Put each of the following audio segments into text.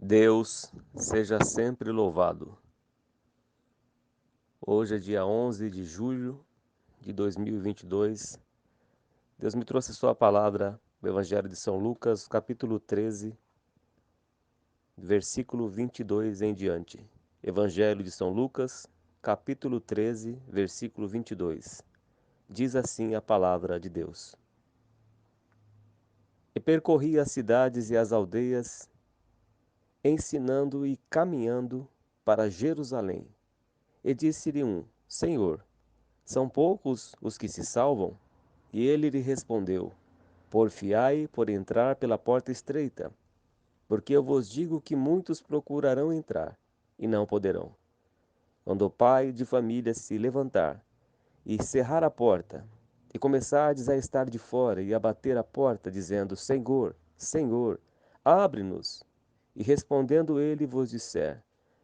Deus seja sempre louvado. Hoje é dia 11 de julho de 2022. Deus me trouxe sua palavra, o Evangelho de São Lucas, capítulo 13, versículo 22 em diante. Evangelho de São Lucas, capítulo 13, versículo 22. Diz assim a palavra de Deus: E percorria as cidades e as aldeias, ensinando e caminhando para Jerusalém. E disse-lhe um: Senhor, são poucos os que se salvam? E ele lhe respondeu: Porfiai por entrar pela porta estreita, porque eu vos digo que muitos procurarão entrar e não poderão. Quando o pai de família se levantar e cerrar a porta, e começardes a estar de fora e a bater a porta, dizendo: Senhor, Senhor, abre-nos. E respondendo ele vos disser: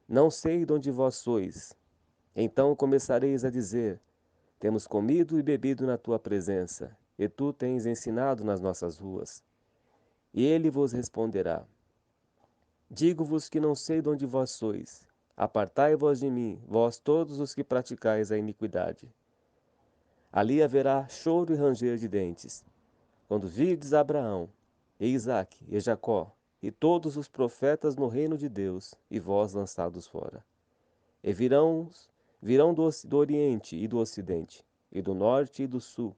Não sei de onde vós sois. Então começareis a dizer: Temos comido e bebido na tua presença, e tu tens ensinado nas nossas ruas. E ele vos responderá: Digo-vos que não sei de onde vós sois. Apartai-vos de mim, vós todos os que praticais a iniquidade. Ali haverá choro e ranger de dentes, quando virdes Abraão, e Isaque, e Jacó, e todos os profetas no reino de Deus, e vós lançados fora. E virão do Oriente e do Ocidente, e do Norte e do Sul,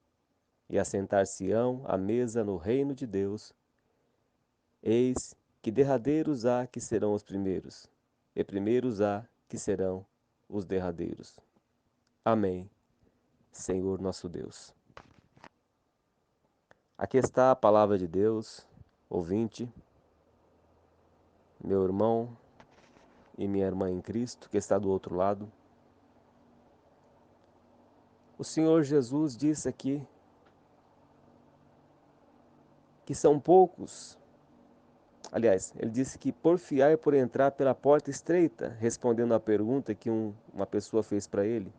e assentar-se-ão à mesa no reino de Deus. Eis que derradeiros há que serão os primeiros, e primeiros há que serão os derradeiros. Amém, Senhor nosso Deus. Aqui está a palavra de Deus, ouvinte, meu irmão e minha irmã em Cristo, que está do outro lado. O Senhor Jesus disse aqui que são poucos. Aliás, ele disse que porfiai por entrar pela porta estreita, respondendo à pergunta que uma pessoa fez para ele,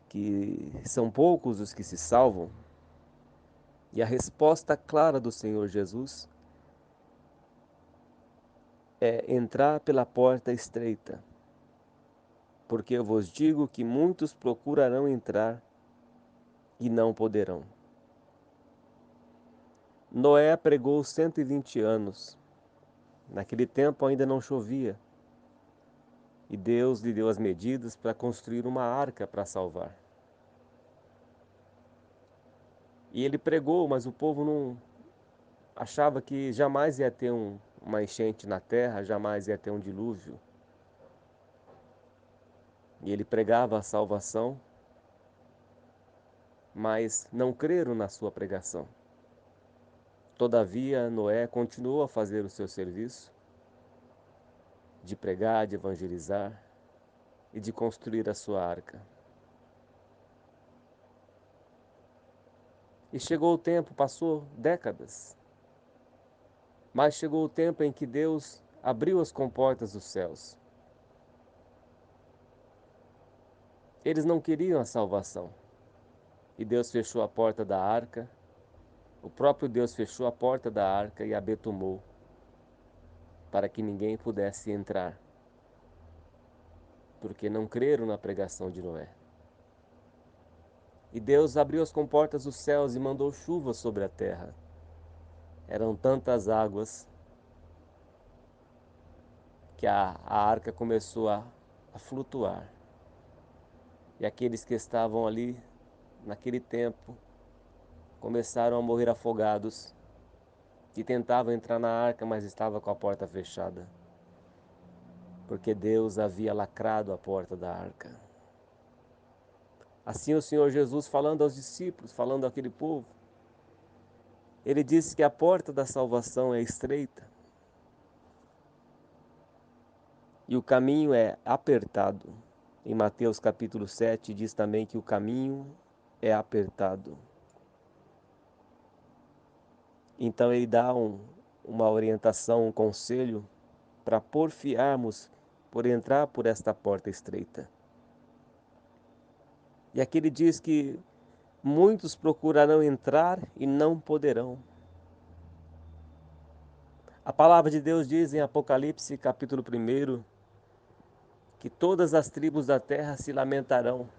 que são poucos os que se salvam. E a resposta clara do Senhor Jesus é entrar pela porta estreita, porque eu vos digo que muitos procurarão entrar e não poderão. Noé pregou 120 anos. Naquele tempo ainda não chovia. E Deus lhe deu as medidas para construir uma arca para salvar. E ele pregou, mas o povo não achava que jamais ia ter uma enchente na terra, jamais ia ter um dilúvio. E ele pregava a salvação, mas não creram na sua pregação. Todavia, Noé continuou a fazer o seu serviço de pregar, de evangelizar e de construir a sua arca. E chegou o tempo, passou décadas, mas chegou o tempo em que Deus abriu as comportas dos céus. Eles não queriam a salvação. E Deus fechou a porta da arca. O próprio Deus fechou a porta da arca e a betumou, para que ninguém pudesse entrar, porque não creram na pregação de Noé. E Deus abriu as comportas dos céus e mandou chuva sobre a terra. Eram tantas águas que a arca começou a flutuar. E aqueles que estavam ali, naquele tempo, começaram a morrer afogados, e tentavam entrar na arca, mas estava com a porta fechada, porque Deus havia lacrado a porta da arca. Assim o Senhor Jesus, falando aos discípulos, falando àquele povo, ele disse que a porta da salvação é estreita e o caminho é apertado. Em Mateus capítulo 7 diz também que o caminho é apertado. Então ele dá uma orientação, um conselho para porfiarmos por entrar por esta porta estreita. E aqui ele diz que muitos procurarão entrar e não poderão. A palavra de Deus diz em Apocalipse, capítulo 1, que todas as tribos da terra se lamentarão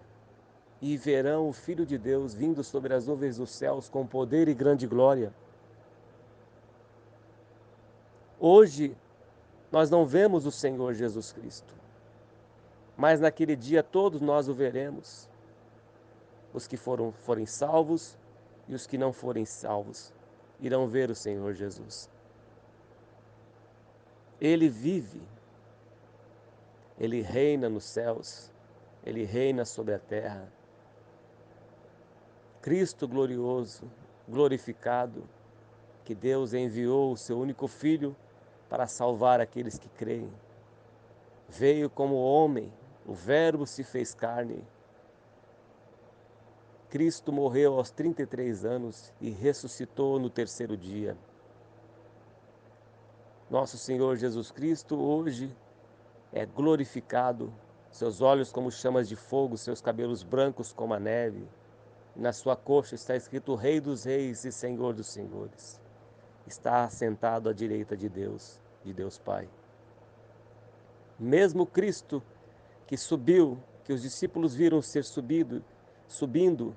e verão o Filho de Deus vindo sobre as nuvens dos céus com poder e grande glória. Hoje, nós não vemos o Senhor Jesus Cristo, mas naquele dia todos nós o veremos. Os que forem salvos e os que não forem salvos irão ver o Senhor Jesus. Ele vive, Ele reina nos céus, Ele reina sobre a terra. Cristo glorioso, glorificado, que Deus enviou o seu único Filho para salvar aqueles que creem. Veio como homem, o Verbo se fez carne. Cristo morreu aos 33 anos e ressuscitou no terceiro dia. Nosso Senhor Jesus Cristo hoje é glorificado, seus olhos como chamas de fogo, seus cabelos brancos como a neve. Na sua coxa está escrito Rei dos Reis e Senhor dos Senhores. Está assentado à direita de Deus Pai. Mesmo Cristo que subiu, que os discípulos viram ser subindo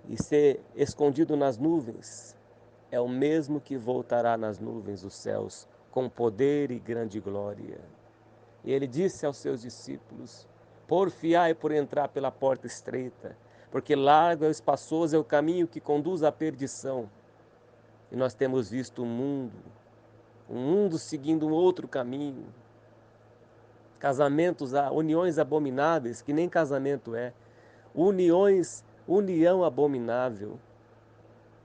e ser escondido nas nuvens, é o mesmo que voltará nas nuvens dos céus com poder e grande glória. E ele disse aos seus discípulos: porfiai por entrar pela porta estreita, porque largo e espaçoso é o caminho que conduz à perdição. E nós temos visto um mundo seguindo um outro caminho. Casamentos, uniões abomináveis, que nem casamento é. União abominável.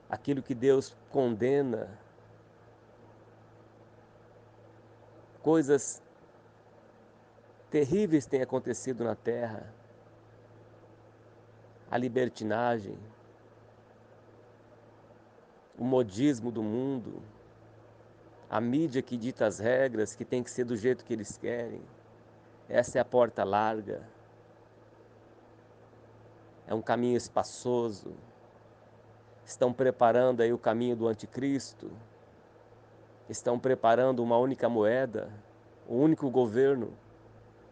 Aquilo que Deus condena. Coisas terríveis têm acontecido na terra. A libertinagem, o modismo do mundo, a mídia que dita as regras, que tem que ser do jeito que eles querem. Essa é a porta larga. É um caminho espaçoso. Estão preparando aí o caminho do anticristo. Estão preparando uma única moeda, um único governo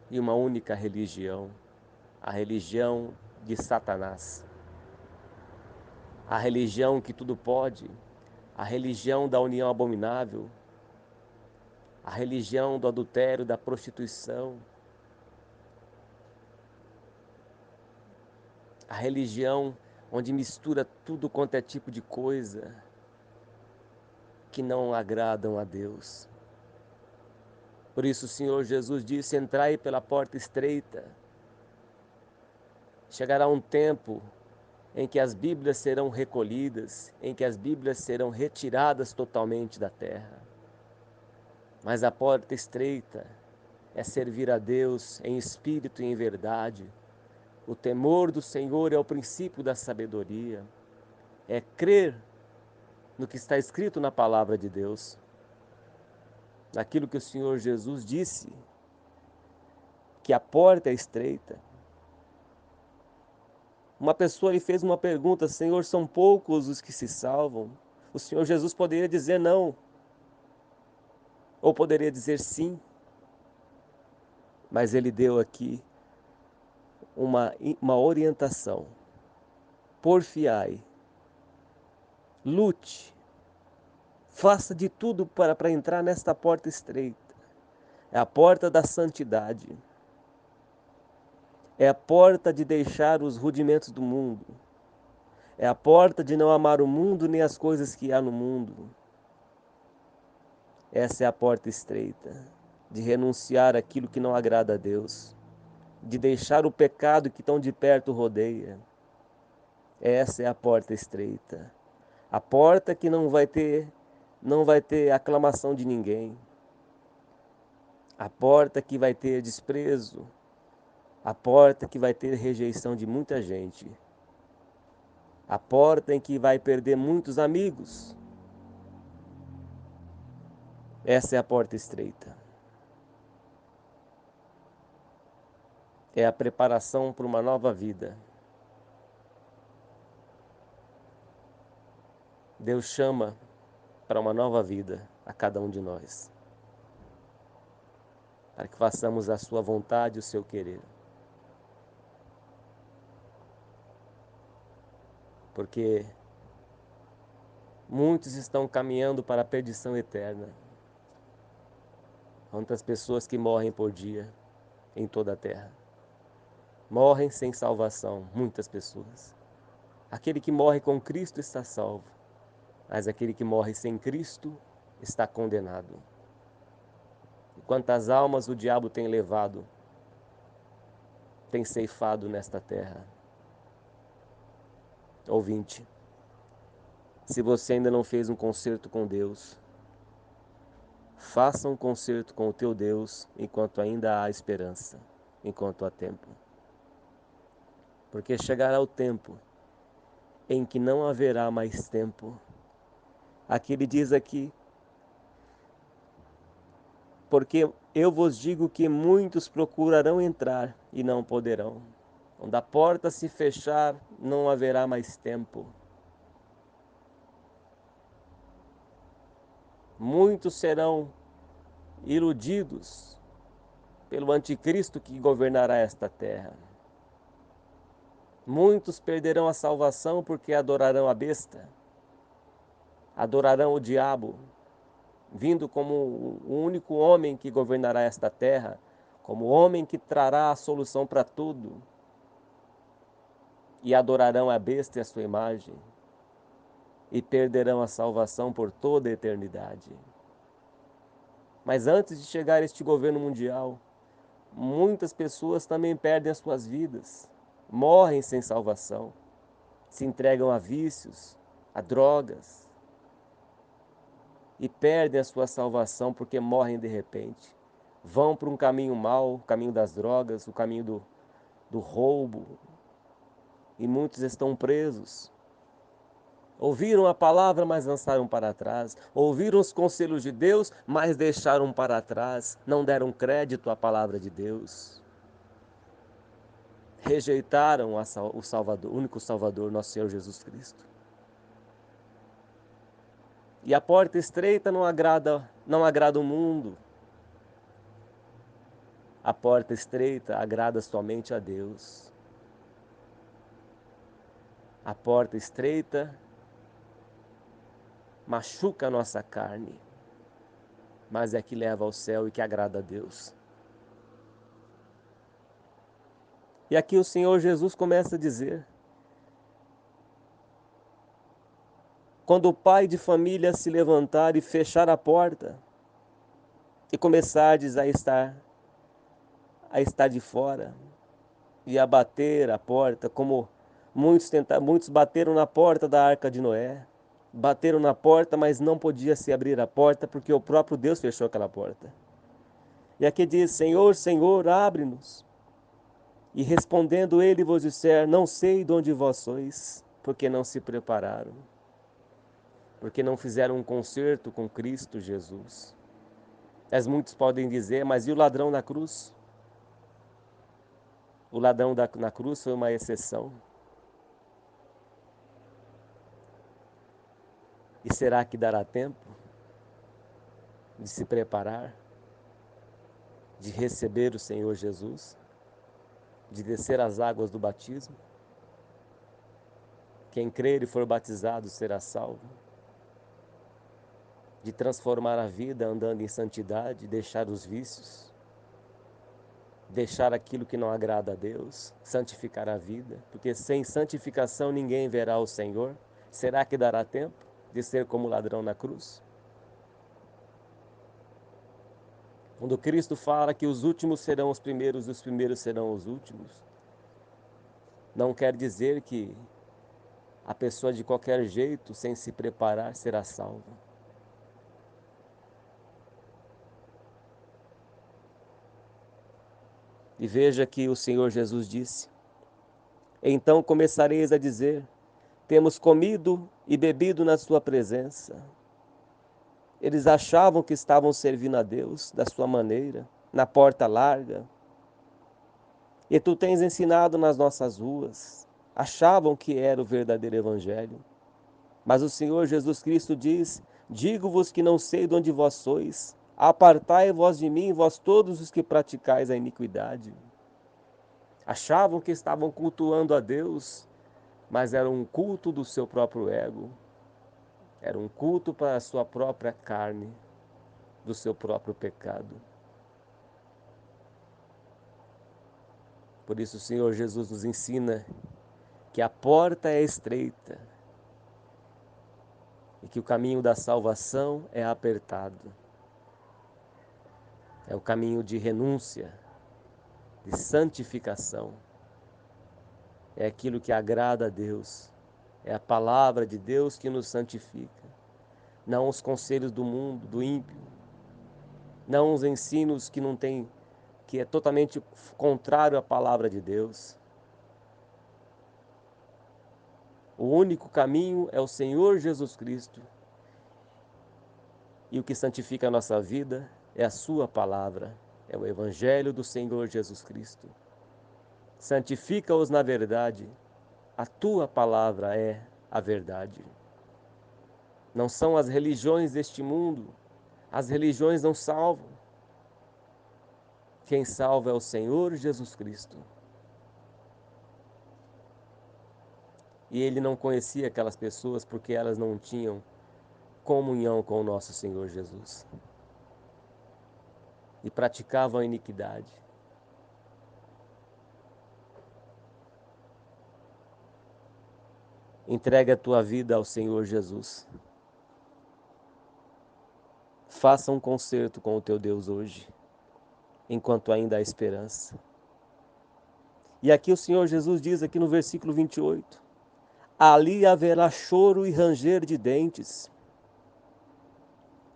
e uma única religião. A religião de Satanás. A religião que tudo pode. A religião da união abominável. A religião do adultério, da prostituição. A religião onde mistura tudo quanto é tipo de coisa que não agradam a Deus. Por isso o Senhor Jesus disse: entrai pela porta estreita. Chegará um tempo em que as Bíblias serão recolhidas, em que as Bíblias serão retiradas totalmente da terra. Mas a porta estreita é servir a Deus em espírito e em verdade. O temor do Senhor é o princípio da sabedoria. É crer no que está escrito na palavra de Deus. Naquilo que o Senhor Jesus disse, que a porta é estreita. Uma pessoa lhe fez uma pergunta: Senhor, são poucos os que se salvam? O Senhor Jesus poderia dizer não, ou poderia dizer sim, mas ele deu aqui uma orientação. Porfiai, lute, faça de tudo para entrar nesta porta estreita. É a porta da santidade. É a porta de deixar os rudimentos do mundo. É a porta de não amar o mundo nem as coisas que há no mundo. Essa é a porta estreita, de renunciar aquilo que não agrada a Deus, de deixar o pecado que tão de perto rodeia. Essa é a porta estreita. A porta que não vai ter aclamação de ninguém. A porta que vai ter desprezo. A porta que vai ter rejeição de muita gente. A porta em que vai perder muitos amigos. Essa é a porta estreita. É a preparação para uma nova vida. Deus chama para uma nova vida a cada um de nós, para que façamos a sua vontade e o seu querer. Porque muitos estão caminhando para a perdição eterna. Quantas pessoas que morrem por dia em toda a terra. Morrem sem salvação, muitas pessoas. Aquele que morre com Cristo está salvo, mas aquele que morre sem Cristo está condenado. E quantas almas o diabo tem levado, tem ceifado nesta terra. Ouvinte, se você ainda não fez um concerto com Deus, faça um concerto com o teu Deus enquanto ainda há esperança, enquanto há tempo. Porque chegará o tempo em que não haverá mais tempo. Aqui ele diz aqui, porque eu vos digo que muitos procurarão entrar e não poderão. Quando a porta se fechar, não haverá mais tempo. Muitos serão iludidos pelo anticristo que governará esta terra. Muitos perderão a salvação porque adorarão a besta, adorarão o diabo, vindo como o único homem que governará esta terra, como o homem que trará a solução para tudo, e adorarão a besta e a sua imagem, e perderão a salvação por toda a eternidade. Mas antes de chegar este governo mundial, muitas pessoas também perdem as suas vidas, morrem sem salvação, se entregam a vícios, a drogas, e perdem a sua salvação porque morrem de repente. Vão para um caminho mau, o caminho das drogas, o caminho do roubo, e muitos estão presos. Ouviram a palavra, mas lançaram para trás. Ouviram os conselhos de Deus, mas deixaram para trás. Não deram crédito à palavra de Deus. Rejeitaram o Salvador, o único Salvador, nosso Senhor Jesus Cristo. E a porta estreita não agrada o mundo. A porta estreita agrada somente a Deus. A porta estreita machuca a nossa carne, mas é que leva ao céu e que agrada a Deus. E aqui o Senhor Jesus começa a dizer: quando o pai de família se levantar e fechar a porta, e começardes a estar de fora, e a bater a porta, como muitos bateram na porta da arca de Noé, bateram na porta, mas não podia se abrir a porta, porque o próprio Deus fechou aquela porta. E aqui diz: Senhor, Senhor, abre-nos. E respondendo ele vos disser: não sei de onde vós sois, porque não se prepararam, porque não fizeram um concerto com Cristo Jesus. Mas muitos podem dizer: mas e o ladrão na cruz? O ladrão na cruz foi uma exceção. E será que dará tempo de se preparar, de receber o Senhor Jesus, de descer as águas do batismo? Quem crer e for batizado será salvo. De transformar a vida andando em santidade, deixar os vícios, deixar aquilo que não agrada a Deus, santificar a vida, porque sem santificação ninguém verá o Senhor. Será que dará tempo de ser como o ladrão na cruz? Quando Cristo fala que os últimos serão os primeiros e os primeiros serão os últimos, não quer dizer que a pessoa de qualquer jeito, sem se preparar, será salva. E veja que o Senhor Jesus disse: então começareis a dizer: temos comido e bebido na sua presença. Eles achavam que estavam servindo a Deus da sua maneira, na porta larga. E tu tens ensinado nas nossas ruas. Achavam que era o verdadeiro evangelho. Mas o Senhor Jesus Cristo diz: Digo-vos que não sei de onde vós sois. Apartai-vos de mim, vós todos os que praticais a iniquidade. Achavam que estavam cultuando a Deus, mas era um culto do seu próprio ego. Era um culto para a sua própria carne, do seu próprio pecado. Por isso o Senhor Jesus nos ensina que a porta é estreita e que o caminho da salvação é apertado. É o caminho de renúncia, de santificação. É aquilo que agrada a Deus. É a palavra de Deus que nos santifica. Não os conselhos do mundo, do ímpio. Não os ensinos que não têm, que é totalmente contrário à palavra de Deus. O único caminho é o Senhor Jesus Cristo. E o que santifica a nossa vida é a sua palavra, é o Evangelho do Senhor Jesus Cristo. Santifica-os na verdade, a tua palavra é a verdade. Não são as religiões deste mundo, as religiões não salvam. Quem salva é o Senhor Jesus Cristo. E ele não conhecia aquelas pessoas porque elas não tinham comunhão com o nosso Senhor Jesus. E praticavam a iniquidade. Entregue a tua vida ao Senhor Jesus. Faça um concerto com o teu Deus hoje, enquanto ainda há esperança. E aqui o Senhor Jesus diz aqui no versículo 28, ali haverá choro e ranger de dentes.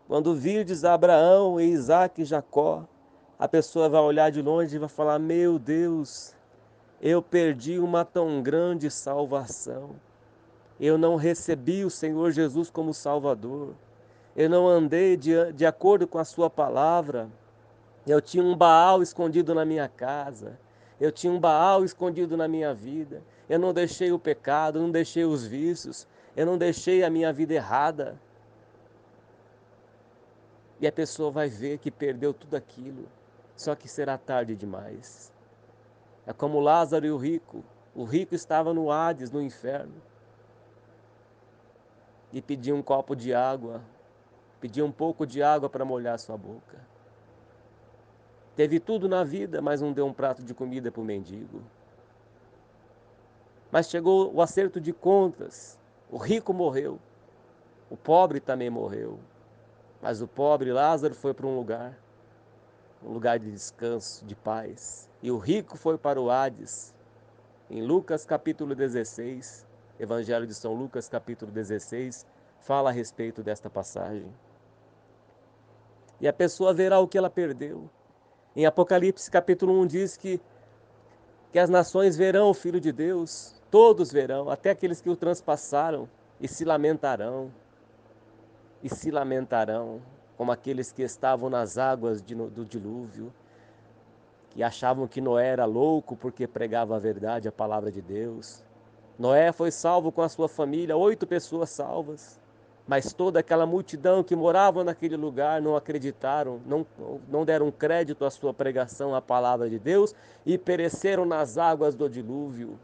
Quando virdes Abraão e Isaque e Jacó, a pessoa vai olhar de longe e vai falar, meu Deus, eu perdi uma tão grande salvação. Eu não recebi o Senhor Jesus como Salvador. Eu não andei de acordo com a sua palavra. Eu tinha um Baal escondido na minha casa. Eu tinha um Baal escondido na minha vida. Eu não deixei o pecado, não deixei os vícios. Eu não deixei a minha vida errada. E a pessoa vai ver que perdeu tudo aquilo. Só que será tarde demais. É como Lázaro e o rico. O rico estava no Hades, no inferno. E pedia um copo de água. Pedia um pouco de água para molhar sua boca. Teve tudo na vida, mas não deu um prato de comida para o mendigo. Mas chegou o acerto de contas. O rico morreu. O pobre também morreu. Mas o pobre Lázaro foi para um lugar de descanso, de paz. E o rico foi para o Hades. Em Lucas capítulo 16, Evangelho de São Lucas capítulo 16, fala a respeito desta passagem. E a pessoa verá o que ela perdeu. Em Apocalipse capítulo 1 diz que as nações verão o Filho de Deus, todos verão, até aqueles que o transpassaram, e se lamentarão. E se lamentarão, como aqueles que estavam nas águas do dilúvio, que achavam que Noé era louco porque pregava a verdade, a palavra de Deus. Noé foi salvo com a sua família, 8 pessoas salvas. Mas toda aquela multidão que morava naquele lugar não acreditaram, não deram crédito à sua pregação, à palavra de Deus, e pereceram nas águas do dilúvio.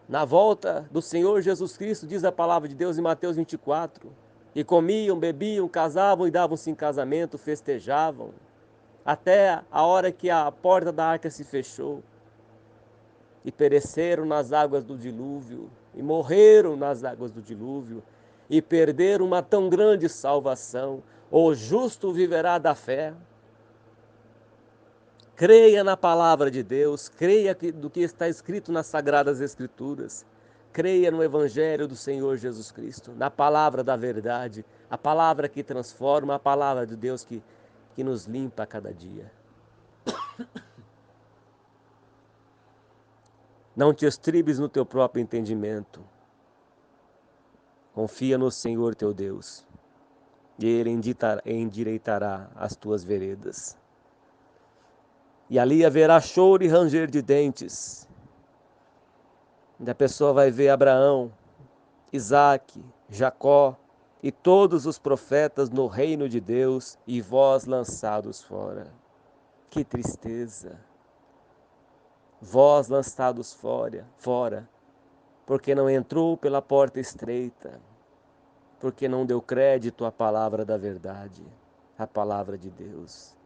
Na volta do Senhor Jesus Cristo, diz a palavra de Deus em Mateus 24, e comiam, bebiam, casavam e davam-se em casamento, festejavam, até a hora que a porta da arca se fechou, e pereceram nas águas do dilúvio, e morreram nas águas do dilúvio, e perderam uma tão grande salvação. O justo viverá da fé. Creia na palavra de Deus, creia do que está escrito nas Sagradas Escrituras. Creia no Evangelho do Senhor Jesus Cristo, na palavra da verdade, a palavra que transforma, a palavra de Deus que nos limpa a cada dia. Não te estribes no teu próprio entendimento. Confia no Senhor teu Deus, e Ele endireitará as tuas veredas. E ali haverá choro e ranger de dentes. E a pessoa vai ver Abraão, Isaque, Jacó e todos os profetas no reino de Deus, e vós lançados fora. Que tristeza! Vós lançados fora, porque não entrou pela porta estreita, porque não deu crédito à palavra da verdade, à palavra de Deus.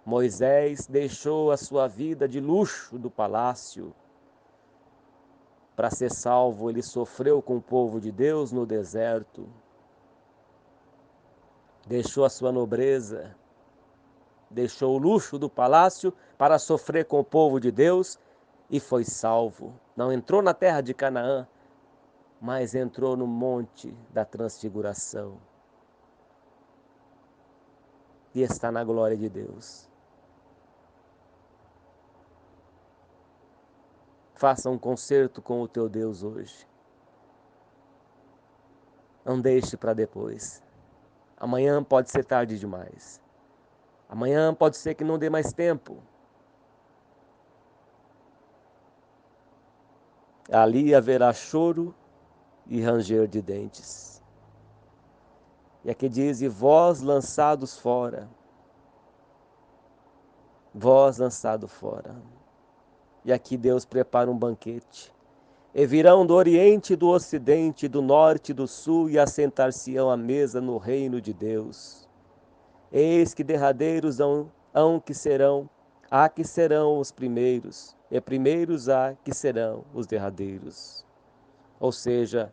Moisés deixou a sua vida de luxo do palácio. Para ser salvo, ele sofreu com o povo de Deus no deserto. Deixou a sua nobreza, deixou o luxo do palácio para sofrer com o povo de Deus e foi salvo. Não entrou na terra de Canaã, mas entrou no monte da transfiguração. E está na glória de Deus. Faça um concerto com o teu Deus hoje. Não deixe para depois. Amanhã pode ser tarde demais. Amanhã pode ser que não dê mais tempo. Ali haverá choro e ranger de dentes. E aqui diz: e vós lançados fora. Vós lançado fora. E aqui Deus prepara um banquete. E virão do Oriente, do Ocidente, do Norte e do Sul, e assentar-se-ão à mesa no reino de Deus. Eis que derradeiros hão que serão os primeiros, e primeiros há que serão os derradeiros. Ou seja,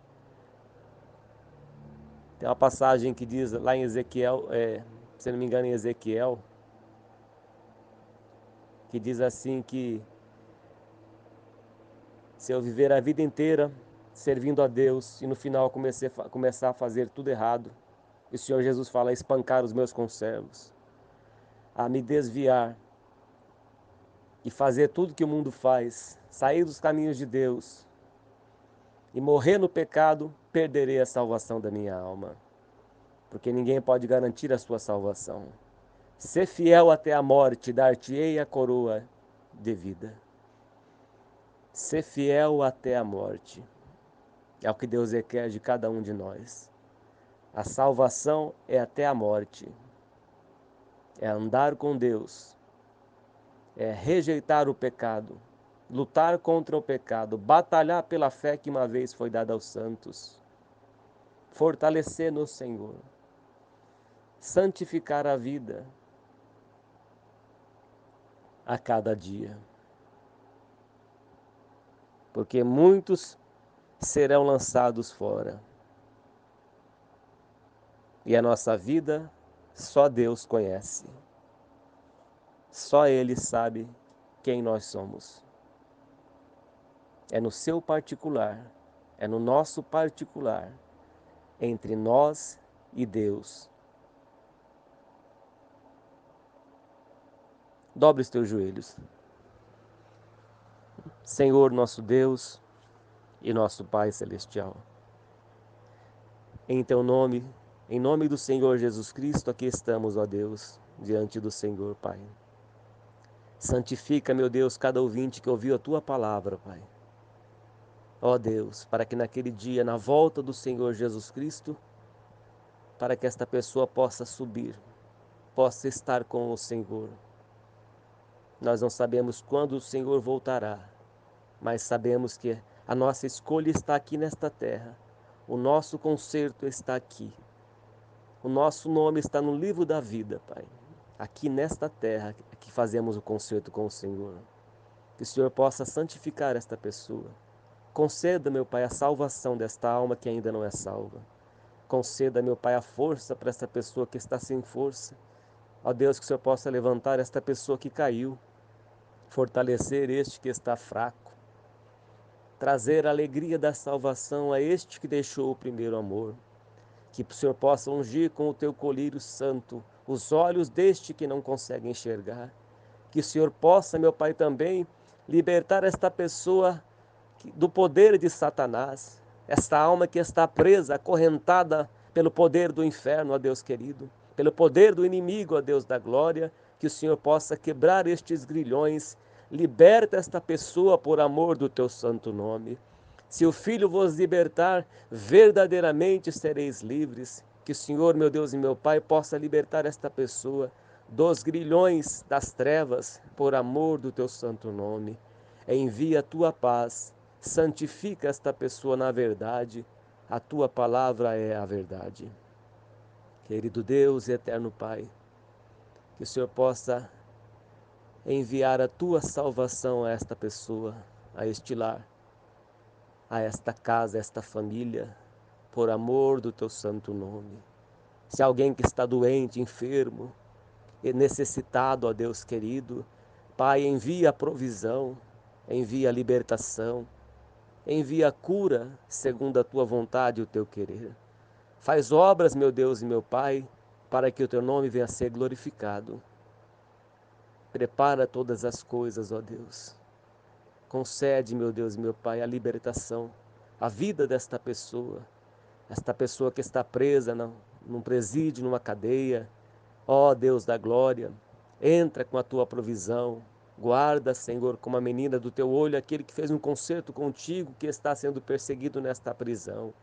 tem uma passagem que diz lá em Ezequiel, se não me engano em Ezequiel, que diz assim que se eu viver a vida inteira servindo a Deus e no final começar a fazer tudo errado, e o Senhor Jesus fala: espancar os meus conservos, a me desviar e fazer tudo que o mundo faz, sair dos caminhos de Deus e morrer no pecado, perderei a salvação da minha alma, porque ninguém pode garantir a sua salvação. Ser fiel até a morte, dar-te-ei a coroa de vida. Ser fiel até a morte é o que Deus requer de cada um de nós. A salvação é até a morte, é andar com Deus, é rejeitar o pecado, lutar contra o pecado, batalhar pela fé que uma vez foi dada aos santos, fortalecer no Senhor, santificar a vida a cada dia. Porque muitos serão lançados fora. E a nossa vida só Deus conhece. Só Ele sabe quem nós somos. É no seu particular, é no nosso particular, entre nós e Deus. Dobre os teus joelhos. Senhor, nosso Deus e nosso Pai Celestial. Em teu nome, em nome do Senhor Jesus Cristo, aqui estamos, ó Deus, diante do Senhor, Pai. Santifica, meu Deus, cada ouvinte que ouviu a tua palavra, Pai. Ó Deus, para que naquele dia, na volta do Senhor Jesus Cristo, para que esta pessoa possa subir, possa estar com o Senhor. Nós não sabemos quando o Senhor voltará, mas sabemos que a nossa escolha está aqui nesta terra, o nosso conserto está aqui, o nosso nome está no livro da vida, Pai. Aqui nesta terra que fazemos o conserto com o Senhor. Que o Senhor possa santificar esta pessoa. Conceda, meu Pai, a salvação desta alma que ainda não é salva. Conceda, meu Pai, a força para esta pessoa que está sem força. Ó Deus, que o Senhor possa levantar esta pessoa que caiu, fortalecer este que está fraco, trazer a alegria da salvação a este que deixou o primeiro amor. Que o Senhor possa ungir com o teu colírio santo os olhos deste que não consegue enxergar. Que o Senhor possa, meu Pai, também libertar esta pessoa do poder de Satanás, esta alma que está presa, acorrentada pelo poder do inferno, ó Deus querido, pelo poder do inimigo, ó Deus da glória, que o Senhor possa quebrar estes grilhões, liberta esta pessoa por amor do teu santo nome. Se o Filho vos libertar, verdadeiramente sereis livres. Que o Senhor, meu Deus e meu Pai, possa libertar esta pessoa dos grilhões das trevas, por amor do teu santo nome. Envia a tua paz, santifica esta pessoa na verdade. A tua palavra é a verdade. Querido Deus e eterno Pai, que o Senhor possa enviar a tua salvação a esta pessoa, a este lar, a esta casa, a esta família, por amor do teu santo nome. Se alguém que está doente, enfermo e necessitado, ó Deus querido, Pai, envia a provisão, envia a libertação, envia a cura segundo a tua vontade e o teu querer. Faz obras, meu Deus e meu Pai, para que o teu nome venha a ser glorificado. Prepara todas as coisas, ó Deus. Concede, meu Deus e meu Pai, a libertação, a vida desta pessoa, esta pessoa que está presa num presídio, numa cadeia. Ó Deus da glória, entra com a tua provisão, guarda, Senhor, como a menina do teu olho, aquele que fez um concerto contigo, que está sendo perseguido nesta prisão.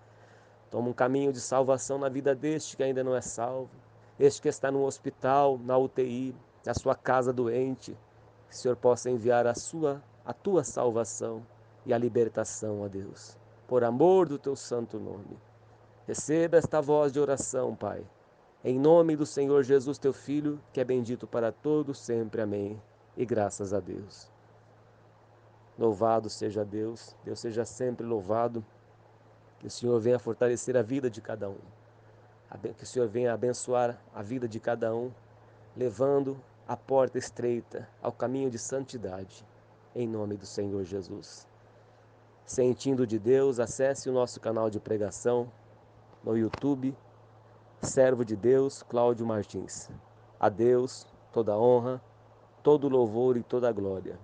Toma um caminho de salvação na vida deste que ainda não é salvo, este que está no hospital, na UTI, na sua casa doente. Que o Senhor possa enviar a tua salvação e a libertação, ó Deus, por amor do teu santo nome. Receba esta voz de oração, Pai, em nome do Senhor Jesus, teu Filho, que é bendito para todos sempre. Amém. E graças a Deus. Louvado seja Deus, Deus seja sempre louvado. Que o Senhor venha fortalecer a vida de cada um. Que o Senhor venha abençoar a vida de cada um, levando a porta estreita ao caminho de santidade, em nome do Senhor Jesus. Sentindo de Deus, acesse o nosso canal de pregação no YouTube, Servo de Deus, Cláudio Martins. A Deus toda honra, todo louvor e toda glória.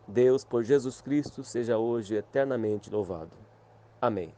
Deus, por Jesus Cristo, seja hoje eternamente louvado. Amém.